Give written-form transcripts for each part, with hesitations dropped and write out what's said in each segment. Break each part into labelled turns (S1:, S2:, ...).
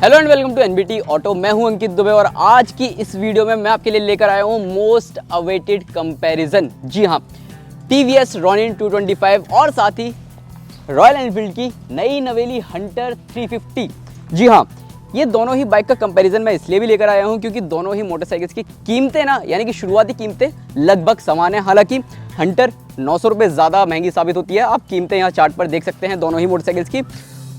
S1: Hello and welcome to NBT auto. मैं हूं अंकित दुबे और आज की इस वीडियो में मैं आपके लिए लेकर आया हूं मोस्ट अवेटेड कंपैरिजन। जी हां, टीवीएस रॉनिन 225 और साथ ही रॉयल एनफील्ड की नई नवेली हंटर 350। जी हां, ये दोनों ही बाइक का कंपैरिजन मैं इसलिए भी लेकर आया हूं क्योंकि दोनों ही मोटरसाइकिल्स की कीमतें ना यानी कि शुरुआती कीमतें लगभग समान है। हालांकि हंटर 900 रुपये ज़्यादा महंगी साबित होती है। आप कीमतें यहाँ चार्ट पर देख सकते हैं दोनों ही मोटरसाइकिल्स की।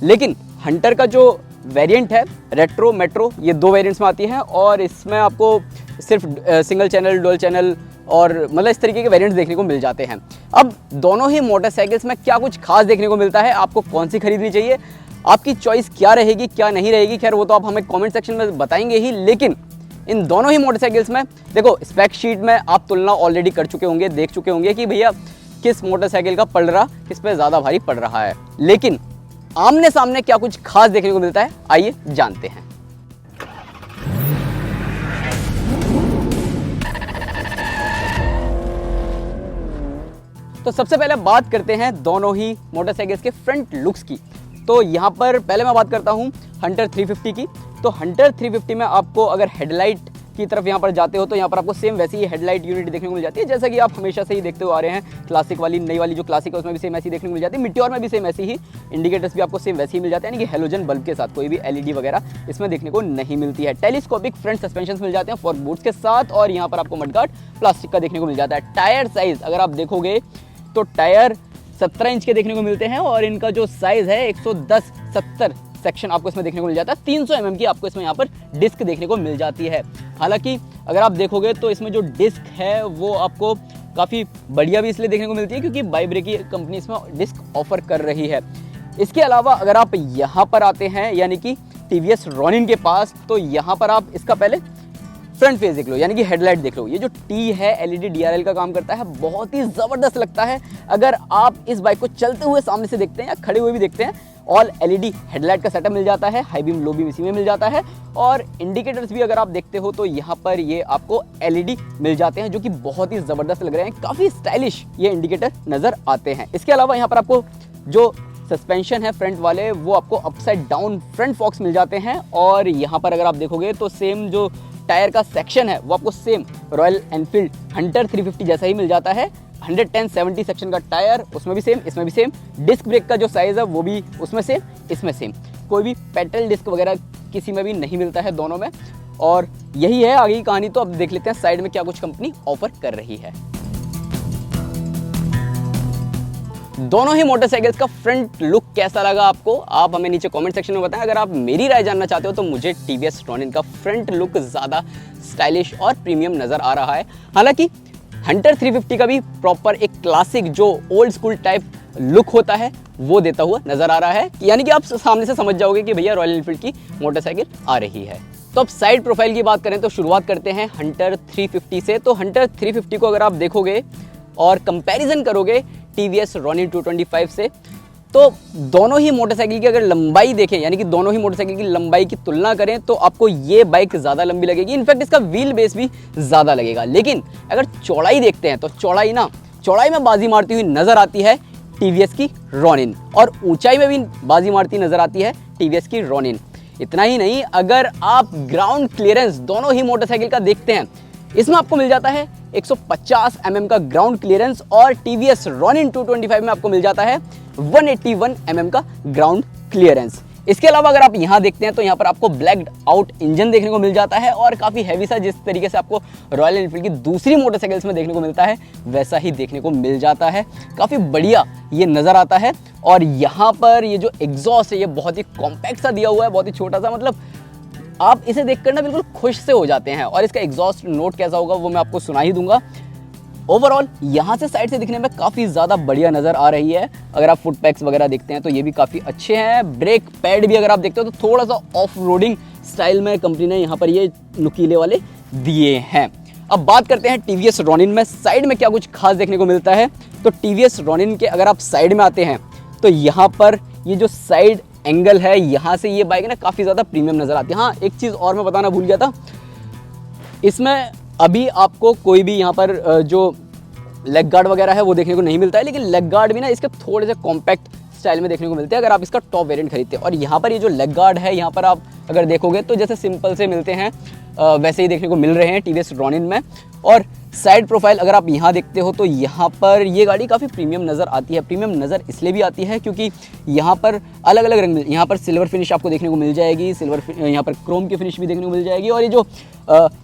S1: लेकिन हंटर का जो वेरिएंट है रेट्रो मेट्रो, ये दो वेरिएंट्स में आती है और इसमें आपको सिर्फ सिंगल चैनल, डुअल चैनल और मतलब इस तरीके के वेरिएंट्स देखने को मिल जाते हैं। अब दोनों ही मोटरसाइकिल्स में क्या कुछ खास देखने को मिलता है, आपको कौन सी खरीदनी चाहिए, आपकी चॉइस क्या रहेगी क्या नहीं रहेगी, खैर वो तो आप हमें कमेंट सेक्शन में बताएंगे ही। लेकिन इन दोनों ही मोटरसाइकिल्स में देखो, स्पेक शीट में आप तुलना ऑलरेडी कर चुके होंगे, देख चुके होंगे कि भैया किस मोटरसाइकिल का पलड़ा किस पे ज़्यादा भारी पड़ रहा है। लेकिन आमने सामने क्या कुछ खास देखने को मिलता है, आइए जानते हैं। तो सबसे पहले बात करते हैं दोनों ही मोटरसाइकिल्स के फ्रंट लुक्स की। तो यहाँ पर पहले मैं बात करता हूँ हंटर 350 की। तो हंटर 350 में आपको अगर हेडलाइट की तरफ यहाँ पर जाते हो तो यहाँ पर आपको सेम वैसी ही हेडलाइट यूनिट देखने को मिल जाती है जैसा कि आप हमेशा से ही देखते हुए आ रहे हैं। क्लासिक वाली, नई वाली जो क्लासिक है उसमें भी सेम ऐसी देखने को मिल जाती है। मिट्योर में भी सेम ऐसी ही इंडिकेटर्स भी आपको सेम वैसे ही मिल जाते हैं, यानी कि हेलोजन बल्ब के साथ, कोई भी एलईडी वगैरह इसमें देखने को नहीं मिलती है। टेलीस्कोपिक फ्रंट सस्पेंशन मिल जाते हैं फॉर बोर्ड्स के साथ और यहाँ पर आपको मडगार्ड प्लास्टिक का देखने को मिल जाता है। टायर साइज अगर आप देखोगे तो टायर 17 इंच के देखने को मिलते हैं और इनका जो साइज है 110-70 सेक्शन आपको इसमें देखने को मिल जाता है। 300 mm की आपको इसमें यहाँ पर डिस्क देखने को मिल जाती है। हालांकि अगर आप देखोगे तो इसमें जो डिस्क है वो आपको काफ़ी बढ़िया भी इसलिए देखने को मिलती है क्योंकि बाइब्रे की कंपनी इसमें डिस्क ऑफर कर रही है। इसके अलावा अगर आप यहाँ पर आते हैं यानी कि टीवीएस रॉनिन के पास, तो यहाँ पर आप इसका पहले फ्रंट फेस देख लो, यानी कि हेडलाइट देख लो। ये जो टी है एलईडी डीआरएल का काम करता है, बहुत ही ज़बरदस्त लगता है। अगर आप इस बाइक को चलते हुए सामने से देखते हैं या खड़े हुए भी देखते हैं, ऑल एलईडी हेडलाइट का सेटअप मिल जाता है, हाई बीम लो बीम इसी में मिल जाता है और इंडिकेटर्स भी अगर आप देखते हो तो यहाँ पर ये आपको एलईडी मिल जाते हैं जो कि बहुत ही ज़बरदस्त लग रहे हैं, काफ़ी स्टाइलिश ये इंडिकेटर नज़र आते हैं। इसके अलावा यहाँ पर आपको जो सस्पेंशन है फ्रंट वाले वो आपको अपसाइड डाउन फ्रंट फॉक्स मिल जाते हैं और यहाँ पर अगर आप देखोगे तो सेम जो टायर का सेक्शन है वो आपको सेम रॉयल एनफील्ड हंटर 350 जैसा ही मिल जाता है। 110/70 सेक्शन का टायर, उसमें भी सेम इसमें भी सेम। डिस्क ब्रेक का जो साइज़ है वो भी उसमें सेम इसमें सेम। कोई भी पेटल डिस्क वगैरह किसी में भी नहीं मिलता है दोनों में। और यही है आगे की कहानी। तो अब देख लेते हैं साइड में क्या कुछ कंपनी ऑफर कर रही है। दोनों ही मोटरसाइकिल्स का फ्रंट लुक कैसा लगा आपको, आप हमें नीचे कमेंट सेक्शन में बताएं। अगर आप मेरी राय जानना चाहते हो तो मुझे टीवीएस रॉनिन का फ्रंट लुक ज़्यादा स्टाइलिश और प्रीमियम नज़र आ रहा है। हालांकि हंटर 350 का भी प्रॉपर एक क्लासिक जो ओल्ड स्कूल टाइप लुक होता है वो देता हुआ नज़र आ रहा है, यानी कि आप सामने से समझ जाओगे कि भैया रॉयल एनफील्ड की मोटरसाइकिल आ रही है। तो अब साइड प्रोफाइल की बात करें तो शुरुआत करते हैं हंटर 350 से। तो हंटर 350 को अगर आप देखोगे और कंपैरिजन करोगे टीवीएस रॉनिन 225 से, तो दोनों ही मोटरसाइकिल की अगर लंबाई देखें यानी कि दोनों ही मोटरसाइकिल की लंबाई की तुलना करें तो आपको ये बाइक ज़्यादा लंबी लगेगी। इनफैक्ट इसका व्हील बेस भी ज़्यादा लगेगा। लेकिन अगर चौड़ाई देखते हैं तो चौड़ाई में बाजी मारती हुई नज़र आती है टीवीएस की रॉनिन और ऊंचाई में भी बाजी मारती नज़र आती है टीवीएस की रॉनिन। इतना ही नहीं, अगर आप ग्राउंड क्लियरेंस दोनों ही मोटरसाइकिल का देखते हैं, इसमें आपको मिल जाता है 150 mm का ग्राउंड क्लियरेंस और टीवीएस रॉनिन 225 में आपको मिल जाता है 181 mm का ग्राउंड क्लियरेंस। इसके अलावा अगर आप यहाँ देखते हैं तो यहाँ पर आपको ब्लैक्ड आउट इंजन देखने को मिल जाता है और काफ़ी हैवी सा, जिस तरीके से आपको रॉयल एनफील्ड की दूसरी मोटरसाइकिल्स में देखने को मिलता है वैसा ही देखने को मिल जाता है। काफ़ी बढ़िया ये नज़र आता है। और यहाँ पर ये जो एग्जॉस्ट है ये बहुत ही कॉम्पैक्ट सा दिया हुआ है, बहुत ही छोटा सा, मतलब आप इसे देखकर ना बिल्कुल खुश से हो जाते हैं। और इसका एग्जॉस्ट नोट कैसा होगा वो मैं आपको सुना ही दूंगा। ओवरऑल यहाँ से साइड से दिखने में काफ़ी ज़्यादा बढ़िया नज़र आ रही है। अगर आप फुट पैक्स वगैरह देखते हैं तो ये भी काफ़ी अच्छे हैं। ब्रेक पैड भी अगर आप देखते हो तो थोड़ा सा ऑफ रोडिंग स्टाइल में कंपनी ने यहाँ पर ये नुकीले वाले दिए हैं। अब बात करते हैं टीवीएस रॉनिन में साइड में क्या कुछ खास देखने को मिलता है। तो टीवीएस रॉनिन के अगर आप साइड में आते हैं तो यहाँ पर ये जो साइड एंगल है यहाँ से ये बाइक ना काफ़ी ज़्यादा प्रीमियम नज़र आती है। हाँ, एक चीज़ और मैं बताना भूल गया था, इसमें अभी आपको कोई भी यहाँ पर जो लेग गार्ड वगैरह है वो देखने को नहीं मिलता है, लेकिन लेग गार्ड भी ना इसके थोड़े से कॉम्पैक्ट स्टाइल में देखने को मिलते हैं अगर आप इसका टॉप वेरिएंट खरीदते हैं। और यहाँ पर ये जो लेग गार्ड है, यहाँ पर आप अगर देखोगे तो जैसे सिंपल से मिलते हैं वैसे ही देखने को मिल रहे हैं टीवीएस रॉनिन में। और साइड प्रोफाइल अगर आप यहाँ देखते हो तो यहाँ पर ये गाड़ी काफ़ी प्रीमियम नज़र आती है। प्रीमियम नज़र इसलिए भी आती है क्योंकि यहाँ पर अलग अलग रंग, यहाँ पर सिल्वर फिनिश आपको देखने को मिल जाएगी, यहाँ पर क्रोम की फिनिश भी देखने को मिल जाएगी। और ये जो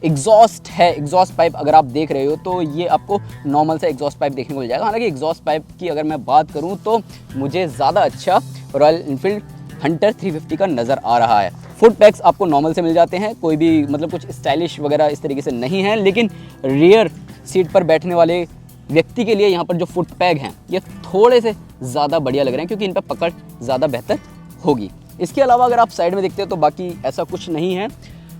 S1: एग्जॉस्ट है, एग्जॉस्ट पाइप अगर आप देख रहे हो तो ये आपको नॉर्मल सा एग्जॉस्ट पाइप देखने को मिल जाएगा। हालांकि एग्जॉस्ट पाइप की अगर मैं बात करूँ तो मुझे ज़्यादा अच्छा रॉयल इनफील्ड हंटर 350 का नज़र आ रहा है। फुट पैक्स आपको नॉर्मल से मिल जाते हैं, कोई भी मतलब कुछ स्टाइलिश वगैरह इस तरीके से नहीं है, लेकिन रियर सीट पर बैठने वाले व्यक्ति के लिए यहाँ पर जो फुट पैग हैं ये थोड़े से ज़्यादा बढ़िया लग रहे हैं क्योंकि इन पर पकड़ ज़्यादा बेहतर होगी। इसके अलावा अगर आप साइड में देखते हो तो बाकी ऐसा कुछ नहीं है।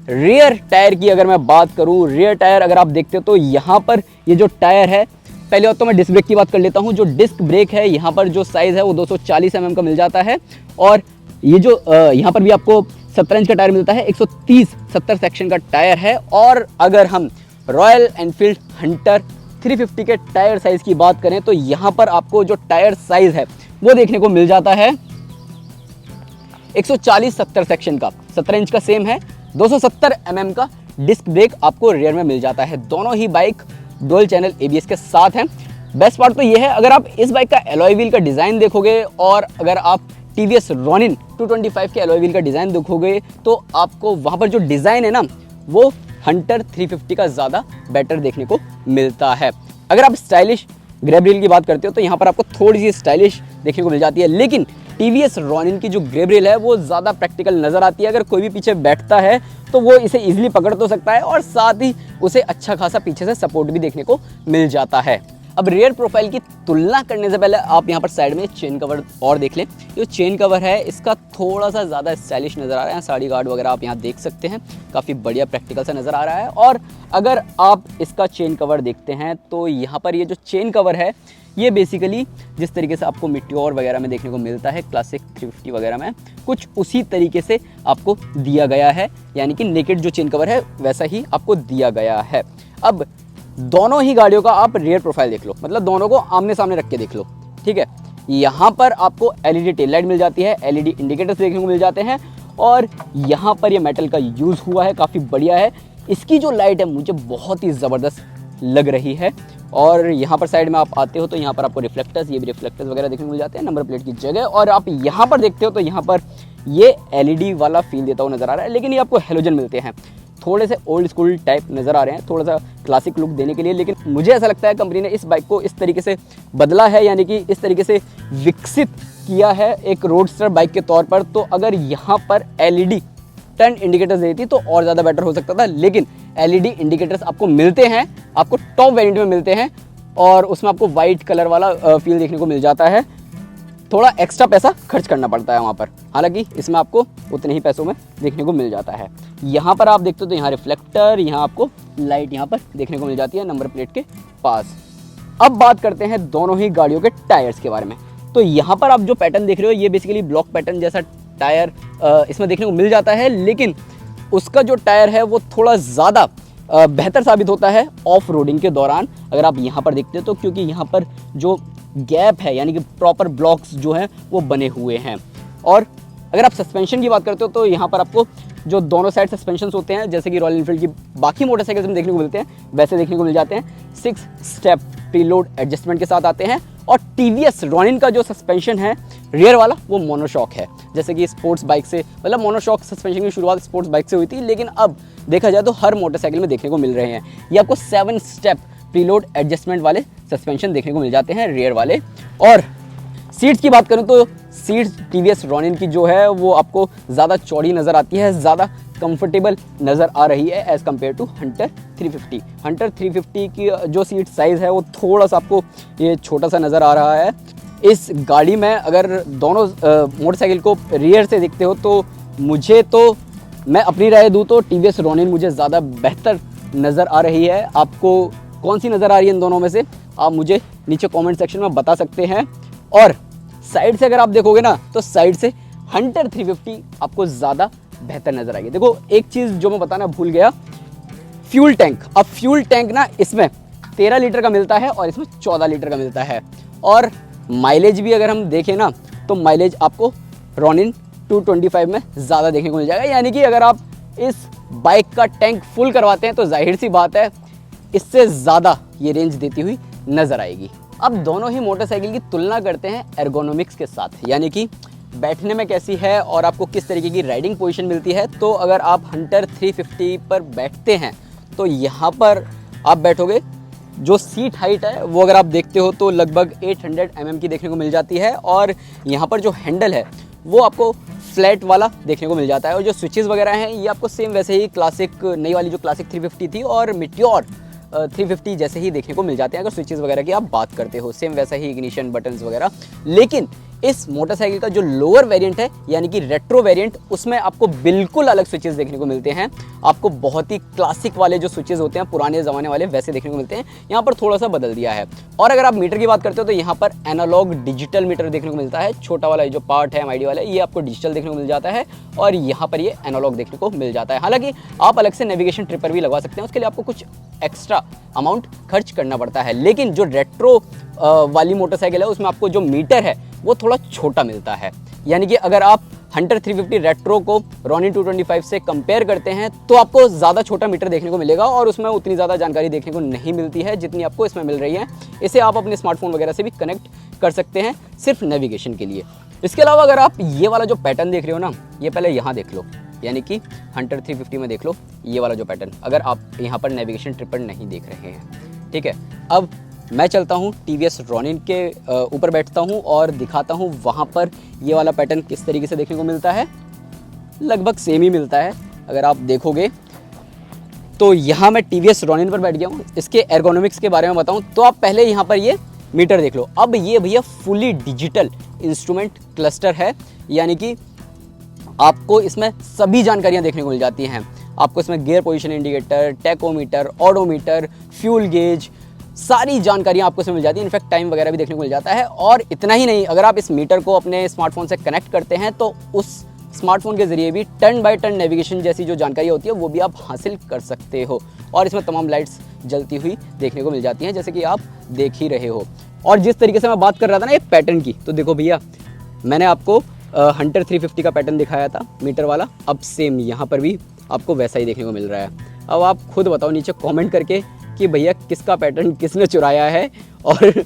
S1: रियर टायर की अगर मैं बात करूँ, रियर टायर अगर आप देखते हो तो यहाँ पर ये जो टायर है, पहले और तो मैं डिस्क ब्रेक की बात कर लेता हूँ। जो डिस्क ब्रेक है यहाँ पर जो साइज़ है वो 240 mm का मिल जाता है। और ये जो यहाँ पर भी आपको 17 इंच का टायर मिलता है, 130/70 सेक्शन का टायर है। और अगर हम रॉयल एनफील्ड हंटर 350 के टायर साइज़ की बात करें तो यहाँ पर आपको जो टायर साइज़ है वो देखने को मिल जाता है 140/70 सेक्शन का, 17 इंच का सेम है। 270 mm का डिस्क ब्रेक आपको रियर में मिल जाता है। दोनों ही बाइक डुअल चैनल ABS के साथ हैं। बेस्ट पार्ट तो ये है, अगर आप इस बाइक का एलॉय व्हील का डिज़ाइन देखोगे और अगर आप TVS रॉनिन 225 के एलॉय व्हील का डिज़ाइन देखोगे तो आपको वहाँ पर जो डिज़ाइन है ना वो हंटर 350 का ज़्यादा बेटर देखने को मिलता है। अगर आप स्टाइलिश ग्रैब रेल की बात करते हो तो यहाँ पर आपको थोड़ी सी स्टाइलिश देखने को मिल जाती है, लेकिन TVS रॉनिन की जो ग्रैब रेल है वो ज़्यादा प्रैक्टिकल नज़र आती है। अगर कोई भी पीछे बैठता है तो वो इसे ईजिली पकड़ तो सकता है और साथ ही उसे अच्छा खासा पीछे से सपोर्ट भी देखने को मिल जाता है। अब रियर प्रोफाइल की तुलना करने से पहले आप यहाँ पर साइड में चेन कवर और देख लें। जो चेन कवर है इसका थोड़ा सा ज़्यादा स्टाइलिश नज़र आ रहा है। साड़ी गार्ड वगैरह आप यहाँ देख सकते हैं, काफ़ी बढ़िया प्रैक्टिकल सा नज़र आ रहा है। और अगर आप इसका चेन कवर देखते हैं तो यहाँ पर ये जो चेन कवर है ये बेसिकली जिस तरीके से आपको मिट्योर वगैरह में देखने को मिलता है, क्लासिक 350 वगैरह में, कुछ उसी तरीके से आपको दिया गया है। यानी कि नेकेड जो चेन कवर है वैसा ही आपको दिया गया है। अब दोनों ही गाड़ियों का आप रियर प्रोफाइल देख लो, मतलब दोनों को आमने सामने रख के देख लो, ठीक है। यहाँ पर आपको LED टेल लाइट मिल जाती है, LED इंडिकेटर्स देखने को मिल जाते हैं। और यहाँ पर ये मेटल का यूज़ हुआ है, काफ़ी बढ़िया है। इसकी जो लाइट है मुझे बहुत ही ज़बरदस्त लग रही है। और यहाँ पर साइड में आप आते हो तो यहाँ पर आपको रिफ्लेक्टर्स, ये भी रिफ्लेक्टर्स वगैरह देखने को मिल जाते हैं नंबर प्लेट की जगह। और आप यहाँ पर देखते हो तो यहाँ पर ये LED वाला फील देता हुआ नज़र आ रहा है, लेकिन ये आपको हेलोजन मिलते हैं। थोड़े से ओल्ड स्कूल टाइप नज़र आ रहे हैं, थोड़ा सा क्लासिक लुक देने के लिए। लेकिन मुझे ऐसा लगता है कंपनी ने इस बाइक को इस तरीके से बदला है, यानी कि इस तरीके से विकसित किया है एक रोडस्टर बाइक के तौर पर। तो अगर यहाँ पर LED टर्न इंडिकेटर्स देती तो और ज़्यादा बेटर हो सकता था, लेकिन LED इंडिकेटर्स आपको मिलते हैं, आपको टॉप वेरिएंट में मिलते हैं और उसमें आपको वाइट कलर वाला फील देखने को मिल जाता है। थोड़ा एक्स्ट्रा पैसा खर्च करना पड़ता है वहाँ पर, हालांकि इसमें आपको उतने ही पैसों में देखने को मिल जाता है। यहाँ पर आप देखते हो तो यहाँ रिफ्लेक्टर, यहाँ आपको लाइट यहाँ पर देखने को मिल जाती है नंबर प्लेट के पास। अब बात करते हैं दोनों ही गाड़ियों के टायर्स के बारे में। तो यहाँ पर आप जो पैटर्न देख रहे हो ये बेसिकली ब्लॉक पैटर्न जैसा टायर इसमें देखने को मिल जाता है, लेकिन उसका जो टायर है वो थोड़ा ज़्यादा बेहतर साबित होता है ऑफ रोडिंग के दौरान। अगर आप यहाँ पर देखते हो तो क्योंकि यहाँ पर जो गैप है यानी कि प्रॉपर ब्लॉक्स जो हैं वो बने हुए हैं। और अगर आप सस्पेंशन की बात करते हो तो यहाँ पर आपको जो दोनों साइड सस्पेंशन होते हैं जैसे कि रॉयल एनफील्ड की बाकी मोटरसाइकिल्स में देखने को मिलते हैं वैसे देखने को मिल जाते हैं। 6 स्टेप प्रीलोड एडजस्टमेंट के साथ आते हैं। और TVS रॉनिन का जो सस्पेंशन है रियर वाला वो मोनोशॉक है, जैसे कि स्पोर्ट्स बाइक से, मतलब मोनोशॉक सस्पेंशन की शुरुआत स्पोर्ट्स बाइक से हुई थी, लेकिन अब देखा जाए तो हर मोटरसाइकिल में देखने को मिल रहे हैं। ये आपको 7 स्टेप प्रीलोड एडजस्टमेंट वाले सस्पेंशन देखने को मिल जाते हैं रियर वाले। और सीट्स की बात करूं तो सीट्स TVS रॉनिन की जो है वो आपको ज़्यादा चौड़ी नज़र आती है, ज़्यादा कंफर्टेबल नज़र आ रही है as compare to Hunter 350। Hunter 350 की जो सीट साइज़ है वो थोड़ा सा आपको ये छोटा सा नज़र आ रहा है। इस गाड़ी में अगर दोनों मोटरसाइकिल को रियर से देखते हो तो मुझे तो, मैं अपनी राय दूँ तो TVS रॉनिन मुझे ज़्यादा बेहतर नज़र आ रही है। आपको कौन सी नज़र आ रही है इन दोनों में से आप मुझे नीचे कमेंट सेक्शन में बता सकते हैं। और साइड से अगर आप देखोगे ना तो साइड से हंटर 350 आपको ज़्यादा बेहतर नज़र आएगी। देखो एक चीज़ जो मैं बताना भूल गया, फ्यूल टैंक। अब फ्यूल टैंक ना इसमें 13 लीटर का मिलता है और इसमें 14 लीटर का मिलता है। और माइलेज भी अगर हम देखें ना तो माइलेज आपको रॉनिन 225 में ज़्यादा देखने को मिल जाएगा। यानी कि अगर आप इस बाइक का टैंक फुल करवाते हैं तो जाहिर सी बात है इससे ज़्यादा ये रेंज देती हुई नज़र आएगी। अब दोनों ही मोटरसाइकिल की तुलना करते हैं एर्गोनॉमिक्स के साथ, यानी कि बैठने में कैसी है और आपको किस तरीके की राइडिंग पोजीशन मिलती है। तो अगर आप हंटर 350 पर बैठते हैं तो यहाँ पर आप बैठोगे, जो सीट हाइट है वो अगर आप देखते हो तो लगभग 800 mm की देखने को मिल जाती है, और यहाँ पर जो हैंडल है वो आपको फ्लैट वाला देखने को मिल जाता है, और जो स्विचेस वगैरह हैं ये आपको सेम वैसे ही क्लासिक नई वाली जो क्लासिक 350 थी और मिट्योर 350 जैसे ही देखने को मिल जाते हैं अगर स्विचेस वगैरह की आप बात करते हो, सेम वैसा ही इग्निशन बटन्स वगैरह। लेकिन इस मोटरसाइकिल का जो लोअर वेरिएंट है यानी कि रेट्रो वेरिएंट, उसमें आपको बिल्कुल अलग स्विचेस देखने को मिलते हैं। आपको बहुत ही क्लासिक वाले जो स्विचेस होते हैं पुराने ज़माने वाले वैसे देखने को मिलते हैं, यहाँ पर थोड़ा सा बदल दिया है। और अगर आप मीटर की बात करते हो तो यहाँ पर एनालॉग डिजिटल मीटर देखने को मिलता है। छोटा वाला जो पार्ट है MID वाला ये आपको डिजिटल देखने को मिल जाता है, और यहाँ पर ये एनालॉग देखने को मिल जाता है। हालांकि आप अलग से नेविगेशन ट्रिपर भी लगवा सकते हैं, उसके लिए आपको कुछ एक्स्ट्रा अमाउंट खर्च करना पड़ता है। लेकिन जो रेट्रो वाली मोटरसाइकिल है उसमें आपको जो मीटर है वो थोड़ा छोटा मिलता है। यानी कि अगर आप हंटर 350 रेट्रो को रॉनिन 225 से कंपेयर करते हैं तो आपको ज़्यादा छोटा मीटर देखने को मिलेगा, और उसमें उतनी ज़्यादा जानकारी देखने को नहीं मिलती है जितनी आपको इसमें मिल रही है। इसे आप अपने स्मार्टफोन वगैरह से भी कनेक्ट कर सकते हैं सिर्फ नेविगेशन के लिए। इसके अलावा अगर आप ये वाला जो पैटर्न देख रहे हो ना, ये पहले यहाँ देख लो, यानी कि हंटर 350 में देख लो ये वाला जो पैटर्न, अगर आप यहाँ पर नेविगेशन ट्रिपर नहीं देख रहे हैं। ठीक है, अब मैं चलता हूँ TVS रॉनिन के ऊपर बैठता हूँ और दिखाता हूँ वहाँ पर ये वाला पैटर्न किस तरीके से देखने को मिलता है। लगभग सेम ही मिलता है अगर आप देखोगे तो। यहाँ मैं TVS रॉनिन पर बैठ गया हूँ। इसके एर्गोनॉमिक्स के बारे में बताऊँ तो आप पहले यहाँ पर ये मीटर देख लो। अब ये भैया फुली डिजिटल इंस्ट्रूमेंट क्लस्टर है, यानी कि आपको इसमें सभी जानकारियाँ देखने को मिल जाती हैं। आपको इसमें gear position indicator, tachometer, odometer, fuel gauge, सारी जानकारियाँ आपको इसमें मिल जाती है। इनफैक्ट टाइम वगैरह भी देखने को मिल जाता है। और इतना ही नहीं, अगर आप इस मीटर को अपने स्मार्टफोन से कनेक्ट करते हैं तो उस स्मार्टफोन के जरिए भी टर्न बाय टर्न नेविगेशन जैसी जो जानकारी होती है वो भी आप हासिल कर सकते हो। और इसमें तमाम लाइट्स जलती हुई देखने को मिल जाती हैं जैसे कि आप देख ही रहे हो। और जिस तरीके से मैं बात कर रहा था ना ये पैटर्न की, तो देखो भैया मैंने आपको हंटर 350 का पैटर्न दिखाया था मीटर वाला, अब सेम यहाँ पर भी आपको वैसा ही देखने को मिल रहा है। अब आप खुद बताओ नीचे कमेंट करके कि भैया किसका पैटर्न किसने चुराया है और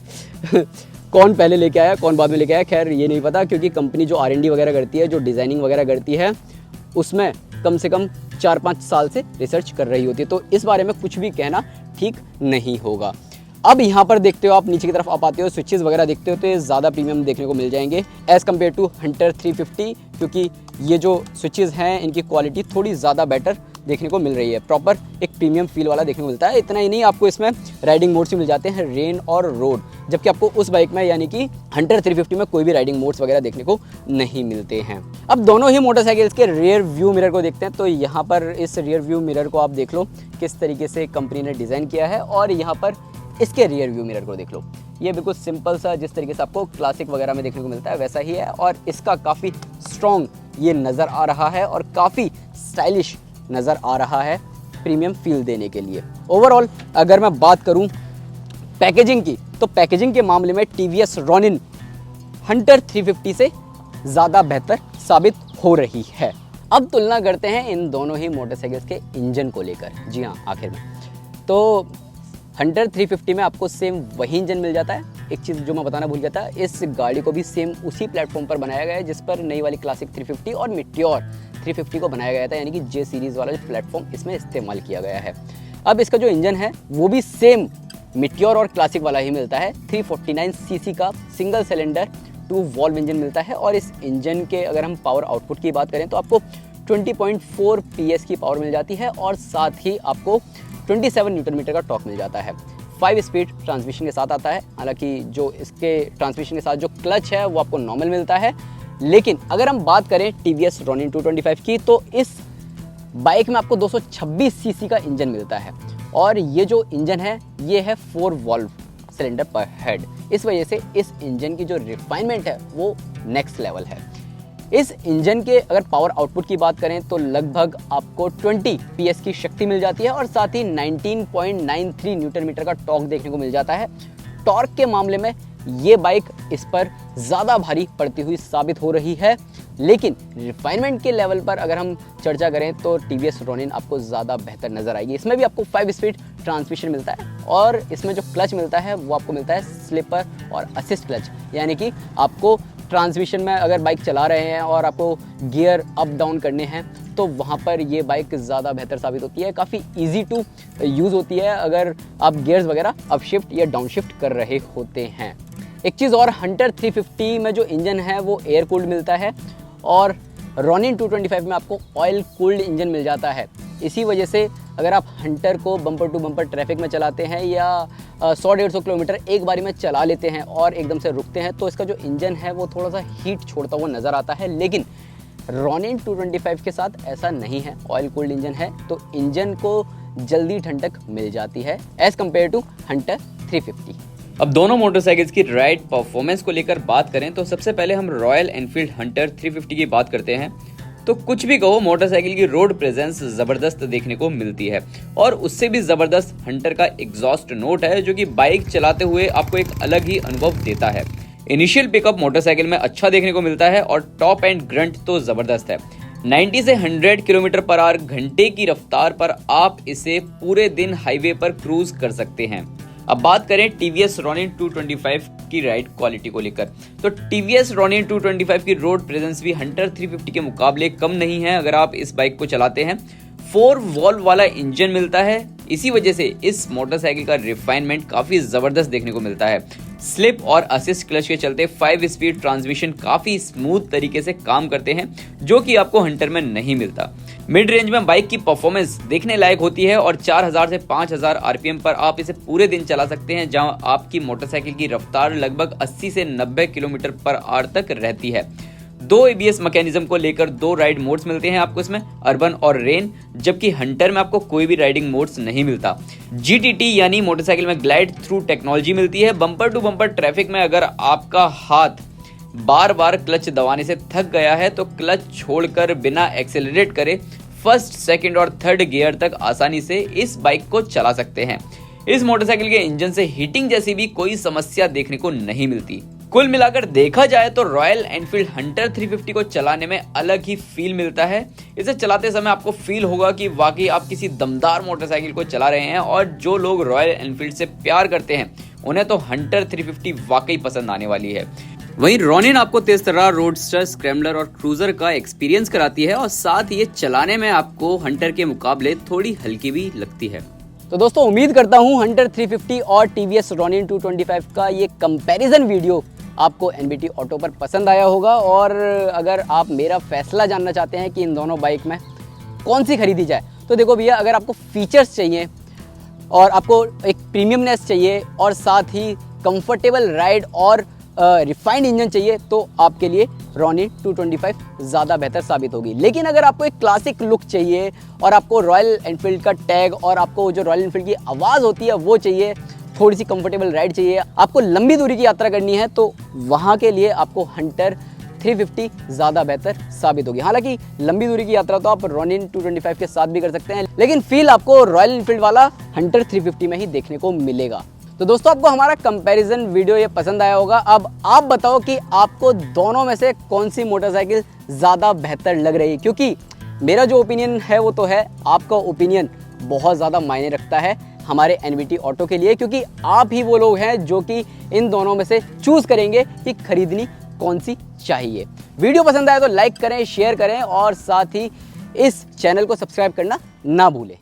S1: कौन पहले लेके आया कौन बाद में लेके आया। खैर ये नहीं पता, क्योंकि कंपनी जो R&D वगैरह करती है, जो डिज़ाइनिंग वगैरह करती है, उसमें कम से कम 4-5 साल से रिसर्च कर रही होती है, तो इस बारे में कुछ भी कहना ठीक नहीं होगा। अब यहाँ पर देखते हो आप नीचे की तरफ आप आते हो, स्विचेस वगैरह देखते हो तो ये ज़्यादा प्रीमियम देखने को मिल जाएंगे एज़ कम्पेयर टू हंटर 350, क्योंकि ये जो स्विचेस हैं इनकी क्वालिटी थोड़ी ज़्यादा बेटर देखने को मिल रही है। प्रॉपर एक प्रीमियम फील वाला देखने को मिलता है। इतना ही नहीं, आपको इसमें राइडिंग मोड्स भी मिल जाते हैं, रेन और रोड, जबकि आपको उस बाइक में यानी कि हंटर 350 में कोई भी राइडिंग मोड्स वगैरह देखने को नहीं मिलते हैं। अब दोनों ही मोटरसाइकिल्स के रियर व्यू मिरर को देखते हैं। तो यहाँ पर इस रियर व्यू मिरर को आप देख लो किस तरीके से कंपनी ने डिज़ाइन किया है, और यहाँ पर इसके रियर व्यू मिरर को देख लो। ये बिल्कुल सिंपल सा जिस तरीके से आपको क्लासिक वगैरह में देखने को मिलता है वैसा ही है, और इसका काफ़ी स्ट्रॉन्ग ये नज़र आ रहा है और काफ़ी स्टाइलिश नज़र आ रहा है प्रीमियम फील देने के लिए। ओवरऑल अगर मैं बात करूं पैकेजिंग की, तो पैकेजिंग के मामले में TVS रॉनिन हंटर 350 से ज़्यादा बेहतर साबित हो रही है। अब तुलना करते हैं इन दोनों ही मोटरसाइकिल्स के इंजन को लेकर। जी हाँ, आखिर में तो हंटर 350 में आपको सेम वही इंजन मिल जाता है। एक चीज़ जो मैं बताना भूल गया था, इस गाड़ी को भी सेम उसी प्लेटफॉर्म पर बनाया गया है जिस पर नई वाली क्लासिक 350 और मिट्योर 350 को बनाया गया था, यानी कि J सीरीज़ वाला जो प्लेटफॉर्म इसमें इस्तेमाल किया गया है। अब इसका जो इंजन है वो भी सेम मिट्योर और क्लासिक वाला ही मिलता है। 349 सीसी का सिंगल सिलेंडर 2 वॉल्व इंजन मिलता है, और इस इंजन के अगर हम पावर आउटपुट की बात करें तो आपको 20.4 PS की पावर मिल जाती है, और साथ ही आपको 27 न्यूटन मीटर का टॉर्क मिल जाता है। 5 स्पीड ट्रांसमिशन के साथ आता है। हालांकि जो इसके ट्रांसमिशन के साथ जो क्लच है वो आपको नॉर्मल मिलता है। लेकिन अगर हम बात करें TVS रॉनिन 225 की, तो इस बाइक में आपको 226 सीसी का इंजन मिलता है, और ये जो इंजन है ये है 4 वॉल्व सिलेंडर पर हेड। इस वजह से इस इंजन की जो रिफाइनमेंट है वो नेक्स्ट लेवल है। इस इंजन के अगर पावर आउटपुट की बात करें तो लगभग आपको 20 PS की शक्ति मिल जाती है, और साथ ही 19.93 न्यूटन मीटर का टॉर्क देखने को मिल जाता है। टॉर्क के मामले में ये बाइक इस पर ज़्यादा भारी पड़ती हुई साबित हो रही है। लेकिन रिफाइनमेंट के लेवल पर अगर हम चर्चा करें तो TVS रोनिन आपको ज़्यादा बेहतर नज़र आएगी। इसमें भी आपको 5 स्पीड ट्रांसमिशन मिलता है और इसमें जो क्लच मिलता है वो आपको मिलता है स्लिपर और असिस्ट क्लच, यानी कि आपको ट्रांसमिशन में अगर बाइक चला रहे हैं और आपको गियर अप डाउन करने हैं तो वहाँ पर ये बाइक ज़्यादा बेहतर साबित होती है। काफ़ी इजी टू यूज़ होती है अगर आप गियर्स वगैरह अप शिफ्ट या डाउन शिफ्ट कर रहे होते हैं। एक चीज़ और, हंटर 350 में जो इंजन है वो एयर कूल्ड मिलता है और रोनिन 225 में आपको ऑयल कूल्ड इंजन मिल जाता है। इसी वजह से अगर आप हंटर को बम्पर टू बम्पर ट्रैफिक में चलाते हैं या 100-150 किलोमीटर एक बारी में चला लेते हैं और एकदम से रुकते हैं तो इसका जो इंजन है वो थोड़ा सा हीट छोड़ता हुआ नज़र आता है। लेकिन रोनिन 225 के साथ ऐसा नहीं है, ऑयल कूल्ड इंजन है तो इंजन को जल्दी ठंडक मिल जाती है एज़ कम्पेयर टू हंटर 350।
S2: अब दोनों मोटरसाइकिल्स की राइड परफॉर्मेंस को लेकर बात करें तो सबसे पहले हम रॉयल एनफील्ड हंटर 350 की बात करते हैं। तो कुछ भी कहो, मोटरसाइकिल की रोड प्रेजेंस जबरदस्त देखने को मिलती है और उससे भी जबरदस्त हंटर का एग्जॉस्ट नोट है जो कि बाइक चलाते हुए आपको एक अलग ही अनुभव देता है। इनिशियल पिकअप मोटरसाइकिल में अच्छा देखने को मिलता है और टॉप एंड ग्रंट तो जबरदस्त है। 90 से 100 किलोमीटर पर आवर घंटे की रफ्तार पर आप इसे पूरे दिन हाईवे पर क्रूज कर सकते हैं। अब बात करें TVS रोनिन 225 की राइड क्वालिटी को लेकर तो TVS रोनिन 225 की रोड प्रेजेंस भी हंटर 350 के मुकाबले कम नहीं है। अगर आप इस बाइक को चलाते हैं 4 वॉल्व वाला इंजन मिलता है, इसी वजह से इस मोटरसाइकिल का रिफाइनमेंट काफी जबरदस्त देखने को मिलता है। स्लिप और असिस्ट क्लच के चलते 5 स्पीड ट्रांसमिशन काफी स्मूथ तरीके से काम करते हैं जो कि आपको हंटर में नहीं मिलता। मिड रेंज में बाइक की परफॉर्मेंस देखने लायक होती है और 4000 से 5000 RPM पर आप इसे पूरे दिन चला सकते हैं, जहां आपकी मोटरसाइकिल की रफ्तार लगभग 80 से 90 किलोमीटर पर आवर तक रहती है। 2 ABS मैकेनिज्म को लेकर 2 राइड मोड्स मिलते हैं आपको इसमें, अर्बन और रेन, जबकि हंटर में आपको कोई भी राइडिंग मोड्स नहीं मिलता। GTT यानी मोटरसाइकिल में ग्लाइड थ्रू टेक्नोलॉजी मिलती है। बम्पर टू बम्पर ट्रैफिक में अगर आपका हाथ बार बार क्लच दबाने से थक गया है तो क्लच छोड़कर बिना एक्सेलरेट करे फर्स्ट, सेकंड और थर्ड गियर तक आसानी से इस बाइक को चला सकते हैं। इस मोटरसाइकिल के इंजन से हीटिंग जैसी भी कोई समस्या देखने को नहीं मिलती। कुल मिलाकर देखा जाए तो रॉयल एनफील्ड हंटर 350 को चलाने में अलग ही फील मिलता है। इसे चलाते समय आपको फील होगा कि वाकई आप किसी दमदार मोटरसाइकिल को चला रहे हैं और जो लोग रॉयल एनफील्ड से प्यार करते हैं उन्हें तो हंटर 350 वाकई पसंद आने वाली है। वहीं रोनिन आपको तेज तर्रार रोडस्टर, स्क्रैम्बलर और क्रूजर का एक्सपीरियंस कराती है और साथ ही ये चलाने में आपको हंटर के मुकाबले थोड़ी हल्की भी लगती है।
S1: तो दोस्तों उम्मीद करता हूँ हंटर 350 और TVS रोनिन 225 का ये कंपैरिजन वीडियो आपको NBT ऑटो पर पसंद आया होगा। और अगर आप मेरा फैसला जानना चाहते हैं कि इन दोनों बाइक में कौन सी खरीदी जाए तो देखो भैया, अगर आपको फीचर्स चाहिए और आपको एक प्रीमियमनेस चाहिए और साथ ही कंफर्टेबल राइड और रिफाइंड इंजन चाहिए तो आपके लिए रोनिन 225 ज़्यादा बेहतर साबित होगी। लेकिन अगर आपको एक क्लासिक लुक चाहिए और आपको रॉयल एनफील्ड का टैग और आपको जो रॉयल एनफील्ड की आवाज़ होती है वो चाहिए, थोड़ी सी कंफर्टेबल राइड चाहिए, आपको लंबी दूरी की यात्रा करनी है तो वहाँ के लिए आपको हंटर 350 ज़्यादा बेहतर साबित होगी। हालांकि लंबी दूरी की यात्रा तो आप रोनिन 225 के साथ भी कर सकते हैं, लेकिन फील आपको रॉयल एनफील्ड वाला हंटर 350 में ही देखने को मिलेगा। तो दोस्तों आपको हमारा कंपैरिजन वीडियो ये पसंद आया होगा। अब आप बताओ कि आपको दोनों में से कौन सी मोटरसाइकिल ज़्यादा बेहतर लग रही है, क्योंकि मेरा जो ओपिनियन है वो तो है, आपका ओपिनियन बहुत ज़्यादा मायने रखता है हमारे NBT ऑटो के लिए, क्योंकि आप ही वो लोग हैं जो कि इन दोनों में से चूज़ करेंगे कि खरीदनी कौन सी चाहिए। वीडियो पसंद आया तो लाइक करें, शेयर करें और साथ ही इस चैनल को सब्सक्राइब करना ना भूलें।